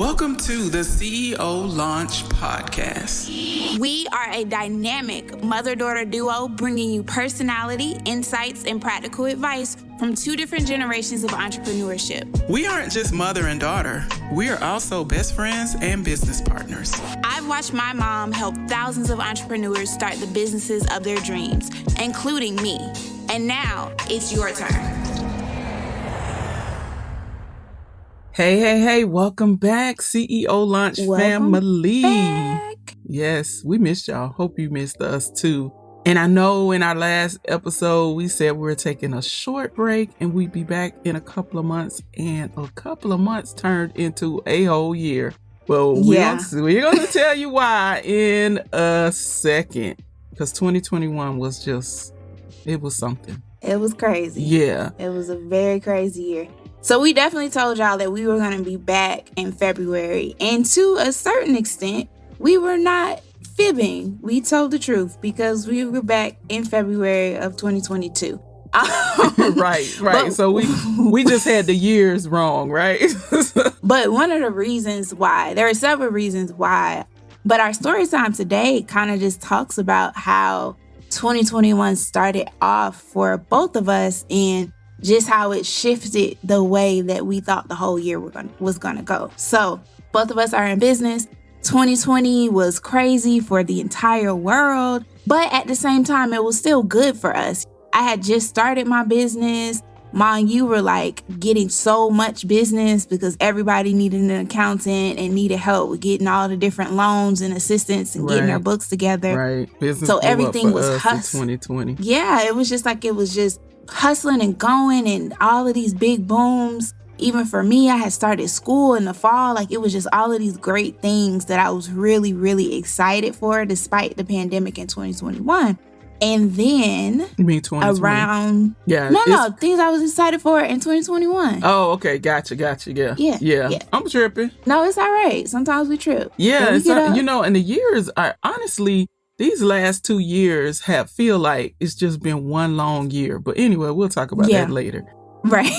Welcome to the CEO Launch Podcast. We are a dynamic mother-daughter duo bringing you personality, insights, and practical advice from two different generations of entrepreneurship. We aren't just mother and daughter. We are also best friends and business partners. I've watched my mom help thousands of entrepreneurs start the businesses of their dreams, including me. And now it's your turn. Hey, welcome back, CEO Launch family. Back. Yes, we missed y'all. Hope you missed us too. And I know in our last episode, we said we were taking a short break and we'd be back in a couple of months, and a couple of months turned into a whole year. Well, we're going to tell you why in a second, because 2021 was it was something. It was crazy. Yeah. It was a very crazy year. So we definitely told y'all that we were going to be back in February. And to a certain extent, we were not fibbing. We told the truth because we were back in February of 2022. Right. So we just had the years wrong, right? But one of the reasons why, there are several reasons why, but our story time today kind of just talks about how 2021 started off for both of us and just how it shifted the way that we thought the whole year was going to go. So both of us are in business. 2020 was crazy for the entire world, but at the same time, it was still good for us. I had just started my business. Mom, you were like getting so much business because everybody needed an accountant and needed help with getting all the different loans and assistance and getting their books together. Right. Business so everything was hustling. 2020. Yeah, it was just hustling and going and all of these big booms. Even for me, I had started school in the fall. Like, it was just all of these great things that I was really, really excited for despite the pandemic in 2021. And then you mean 2020? Around things I was excited for in 2021. Oh, okay, gotcha. Yeah. I'm tripping. No, it's all right. Sometimes we trip. Yeah, and the years are honestly, these last 2 years feel like it's just been one long year. But anyway, we'll talk about that later. Right.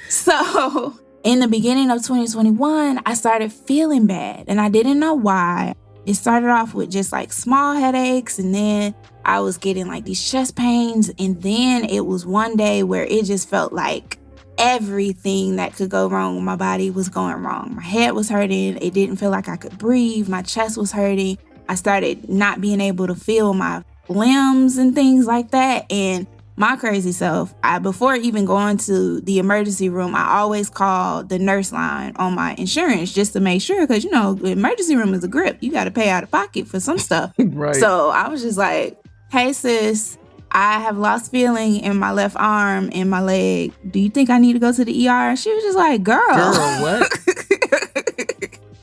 So in the beginning of 2021, I started feeling bad and I didn't know why. It started off with just like small headaches, and then I was getting like these chest pains. And then it was one day where it just felt like everything that could go wrong with my body was going wrong. My head was hurting. It didn't feel like I could breathe. My chest was hurting. I started not being able to feel my limbs and things like that. And my crazy self, before even going to the emergency room, I always call the nurse line on my insurance just to make sure, because, the emergency room is a grip. You got to pay out of pocket for some stuff. Right. So I was just like, hey, sis, I have lost feeling in my left arm and my leg. Do you think I need to go to the ER? She was just like, girl, what?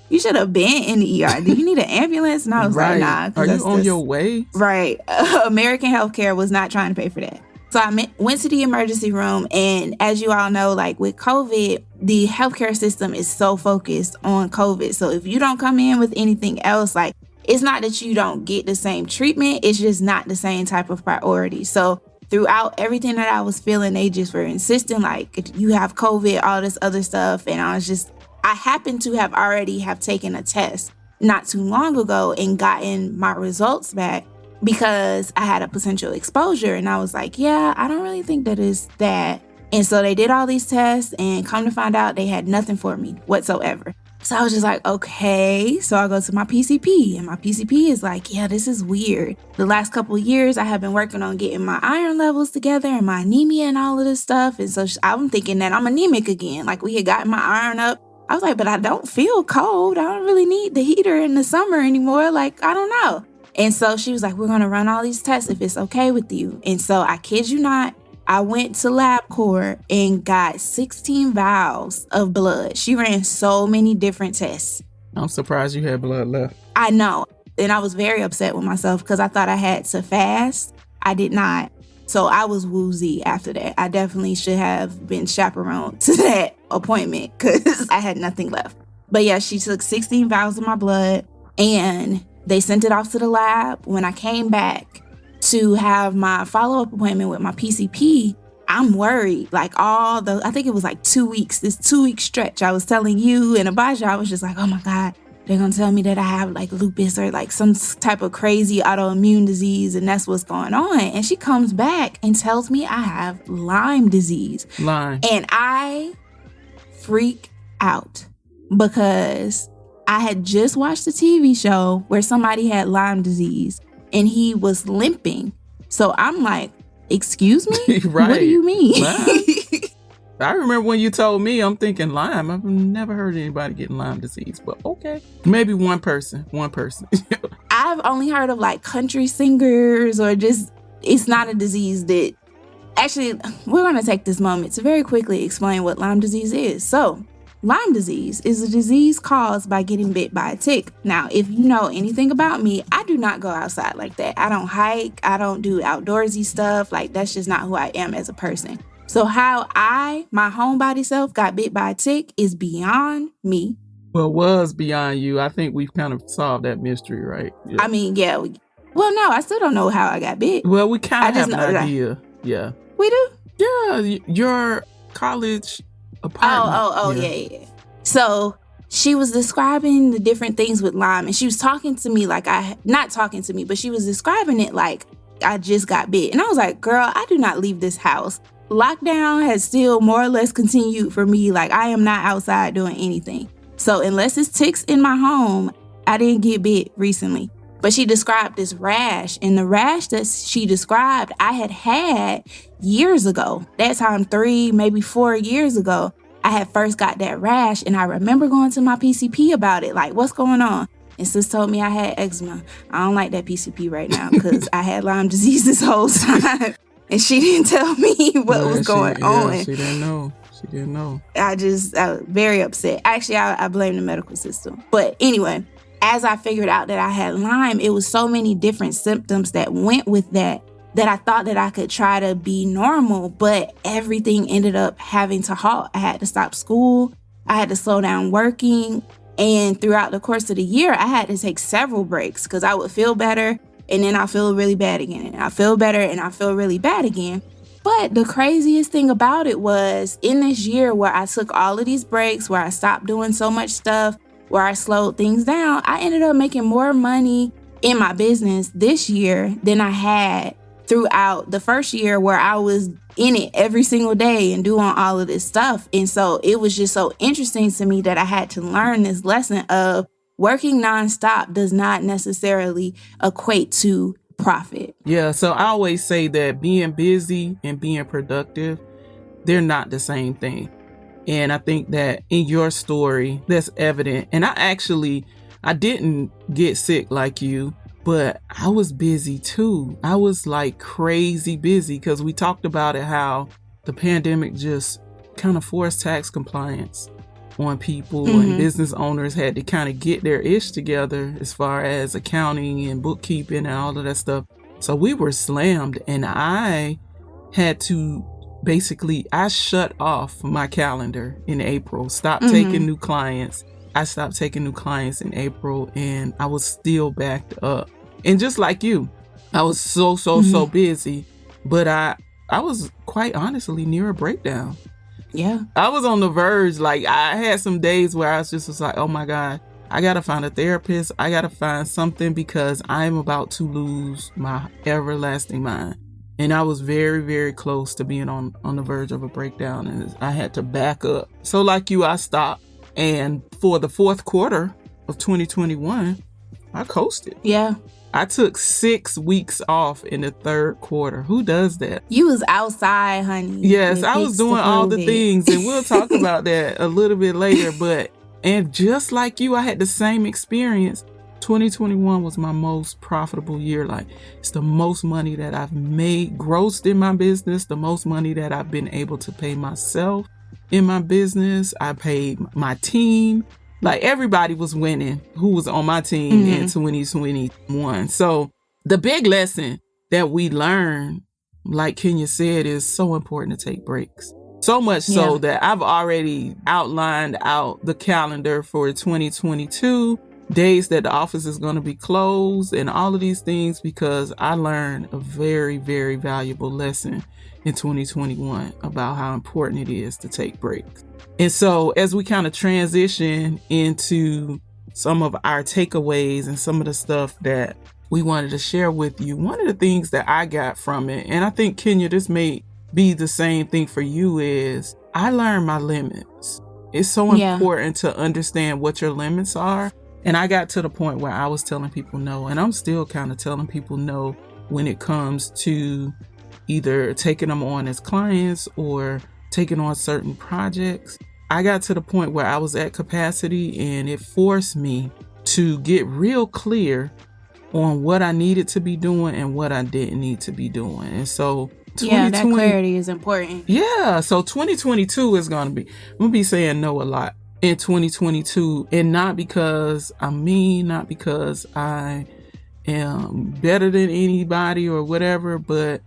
You should have been in the ER. Do you need an ambulance? And I was like, nah. Are you on your way? Right. American healthcare was not trying to pay for that. So I went to the emergency room, and as you all know, like with COVID, the healthcare system is so focused on COVID. So if you don't come in with anything else, like, it's not that you don't get the same treatment, it's just not the same type of priority. So throughout everything that I was feeling, they just were insisting, like, you have COVID, all this other stuff. And I happened to have already taken a test not too long ago and gotten my results back, because I had a potential exposure. And I was like, yeah, I don't really think that is that. And so they did all these tests, and come to find out, they had nothing for me whatsoever. So I was just like, okay. So I go to my PCP, and my PCP is like, yeah, this is weird. The last couple of years, I have been working on getting my iron levels together and my anemia and all of this stuff. And so I'm thinking that I'm anemic again. Like, we had gotten my iron up. I was like, but I don't feel cold. I don't really need the heater in the summer anymore. Like, I don't know. And so she was like, we're going to run all these tests if it's okay with you. And so I kid you not, I went to LabCorp and got 16 vials of blood. She ran so many different tests. I'm surprised you had blood left. I know. And I was very upset with myself because I thought I had to fast. I did not. So I was woozy after that. I definitely should have been chaperoned to that appointment because I had nothing left. But yeah, she took 16 vials of my blood and they sent it off to the lab. When I came back to have my follow-up appointment with my PCP, I'm worried. Like I think it was like 2 weeks, this 2-week stretch. I was telling you and Abijah, I was just like, oh my God, they're going to tell me that I have like lupus or like some type of crazy autoimmune disease, and that's what's going on. And she comes back and tells me I have Lyme disease. Lyme. And I freak out because I had just watched a TV show where somebody had Lyme disease and he was limping. So I'm like, excuse me? Right. What do you mean? I remember when you told me, I'm thinking Lyme. I've never heard anybody getting Lyme disease, but okay. Maybe one person. I've only heard of like country singers or just, it's not a disease that, actually, we're going to take this moment to very quickly explain what Lyme disease is. So, Lyme disease is a disease caused by getting bit by a tick. Now, if you know anything about me, I do not go outside like that. I don't hike. I don't do outdoorsy stuff. Like, that's just not who I am as a person. So how my homebody self got bit by a tick is beyond me. Well, was beyond you. I think we've kind of solved that mystery, right? Yeah. I mean, yeah. Well, no, I still don't know how I got bit. Well, we kind of have an idea. Yeah. We do? Yeah, your college apartment. Yeah. So she was describing the different things with Lyme, and she was talking to me like not talking to me, but she was describing it like I just got bit. And I was like, girl, I do not leave this house. Lockdown has still more or less continued for me. Like, I am not outside doing anything. So unless it's ticks in my home, I didn't get bit recently. But she described this rash, and the rash that she described, I had years ago. That time 3, maybe 4 years ago, I had first got that rash, and I remember going to my PCP about it, like, what's going on? And sis told me I had eczema. I don't like that PCP right now because I had Lyme disease this whole time, and she didn't tell me what was going on. She didn't know. I was very upset. Actually, I blame the medical system. But anyway, as I figured out that I had Lyme, it was so many different symptoms that went with that I thought that I could try to be normal, but everything ended up having to halt. I had to stop school. I had to slow down working. And throughout the course of the year, I had to take several breaks because I would feel better and then I feel really bad again. And I feel better and I feel really bad again. But the craziest thing about it was in this year where I took all of these breaks, where I stopped doing so much stuff, where I slowed things down, I ended up making more money in my business this year than I had throughout the first year where I was in it every single day and doing all of this stuff. And so it was just so interesting to me that I had to learn this lesson of working nonstop does not necessarily equate to profit. Yeah, so I always say that being busy and being productive, they're not the same thing. And I think that in your story, that's evident. And I didn't get sick like you, but I was busy too. I was like crazy busy because we talked about it, how the pandemic just kind of forced tax compliance on people, and business owners had to kind of get their ish together as far as accounting and bookkeeping and all of that stuff. So we were slammed, and I had to I shut off my calendar in April, stopped taking new clients. I stopped taking new clients in April, and I was still backed up. And just like you, I was so busy, but I was quite honestly near a breakdown. Yeah. I was on the verge. Like, I had some days where I was like, oh my God, I got to find a therapist. I got to find something because I'm about to lose my everlasting mind. And I was very, very close to being on the verge of a breakdown, and I had to back up. So like you, I stopped. And for the fourth quarter of 2021, I coasted. Yeah. I took 6 weeks off in the third quarter. Who does that? You was outside, honey. Yes, I was doing all the things, and we'll talk about that a little bit later. And just like you, I had the same experience. 2021 was my most profitable year. Like, it's the most money that I've made grossed in my business, the most money that I've been able to pay myself in my business. I paid my team. Like, everybody was winning who was on my team in 2021. So the big lesson that we learned, like Kenya said, is so important to take breaks. So much so that I've already outlined out the calendar for 2022. days that the office is going to be closed and all of these things, because I learned a very, very valuable lesson in 2021 about how important it is to take breaks. And so as we kind of transition into some of our takeaways and some of the stuff that we wanted to share with you, one of the things that I got from it, and I think, Kenya, this may be the same thing for you, is I learned my limits. It's so important to understand what your limits are. And I got to the point where I was telling people no, and I'm still kind of telling people no when it comes to either taking them on as clients or taking on certain projects. I got to the point where I was at capacity, and it forced me to get real clear on what I needed to be doing and what I didn't need to be doing. And so that clarity is important. Yeah. So 2022 is going to be, I'm going to be saying no a lot in 2022, and not because I'm mean, not because I am better than anybody or whatever, but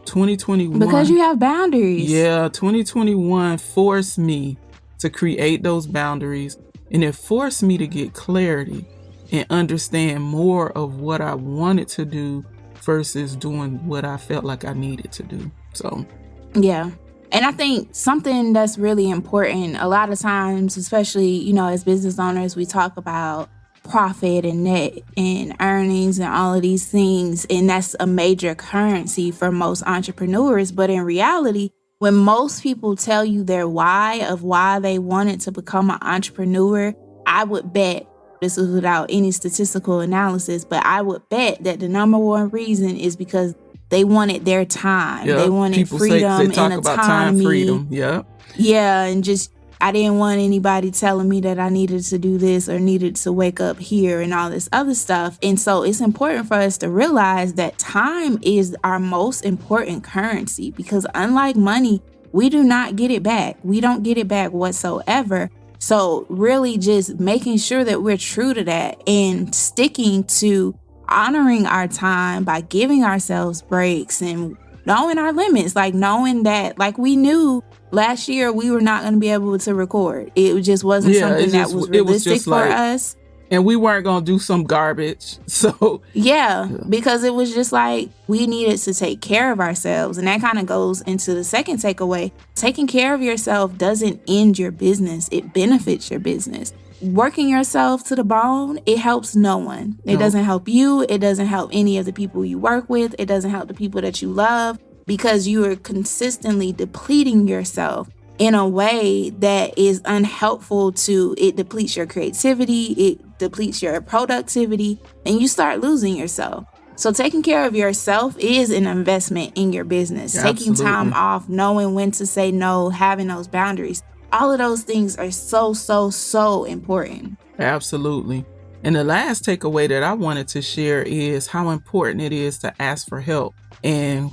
2021. Because you have boundaries. Yeah. 2021 forced me to create those boundaries, and it forced me to get clarity and understand more of what I wanted to do versus doing what I felt like I needed to do. So, yeah. And I think something that's really important, a lot of times, especially, as business owners, we talk about profit and net and earnings and all of these things. And that's a major currency for most entrepreneurs. But in reality, when most people tell you their why of why they wanted to become an entrepreneur, I would bet, this is without any statistical analysis, but I would bet that the number one reason is because they wanted their time. Yep. They wanted people freedom they talk and about autonomy. Time freedom. Yeah. Yeah, and just I didn't want anybody telling me that I needed to do this or needed to wake up here and all this other stuff. And so it's important for us to realize that time is our most important currency, because unlike money, we do not get it back. We don't get it back whatsoever. So really just making sure that we're true to that and sticking to honoring our time by giving ourselves breaks and knowing our limits, like knowing that, like we knew last year we were not going to be able to record. It just wasn't something that was realistic for us. And we weren't going to do some garbage. So yeah, because it was just like we needed to take care of ourselves. And that kind of goes into the second takeaway. Taking care of yourself doesn't end your business. It benefits your business. Working yourself to the bone, it helps no one. It doesn't help you. It doesn't help any of the people you work with. It doesn't help the people that you love, because you are consistently depleting yourself in a way that is unhelpful to it. Depletes your creativity, it depletes your productivity, and you start losing yourself. So taking care of yourself is an investment in your business. Yeah, taking absolutely. time off, knowing when to say no, having those boundaries. All of those things are so important. Absolutely. And the last takeaway that I wanted to share is how important it is to ask for help. And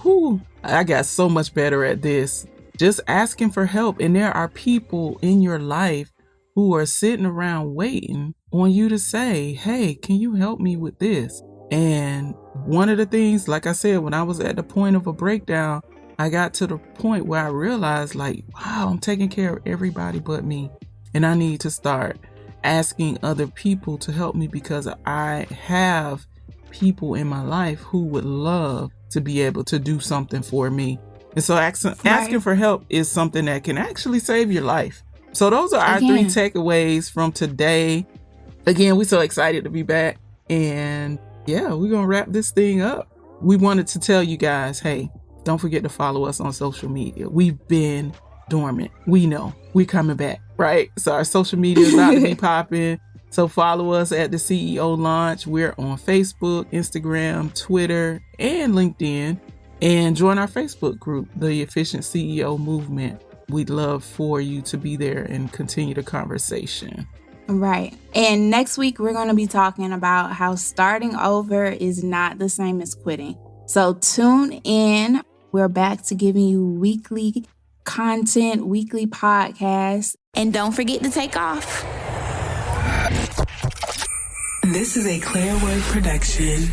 I got so much better at this. Just asking for help. And there are people in your life who are sitting around waiting on you to say, hey, can you help me with this? And one of the things, like I said, when I was at the point of a breakdown, I got to the point where I realized, like, wow, I'm taking care of everybody but me. And I need to start asking other people to help me, because I have people in my life who would love to be able to do something for me. And so asking for help is something that can actually save your life. So those are our 3 takeaways from today. Again, we're so excited to be back. And yeah, we're going to wrap this thing up. We wanted to tell you guys, hey, don't forget to follow us on social media. We've been dormant. We know we're coming back, right? So our social media is about to be popping. So follow us at the CEO Launch. We're on Facebook, Instagram, Twitter, and LinkedIn. And join our Facebook group, the Efficient CEO Movement. We'd love for you to be there and continue the conversation. Right. And next week, we're going to be talking about how starting over is not the same as quitting. So tune in. We're back to giving you weekly content, weekly podcasts. And don't forget to take off. This is a Clearwood production.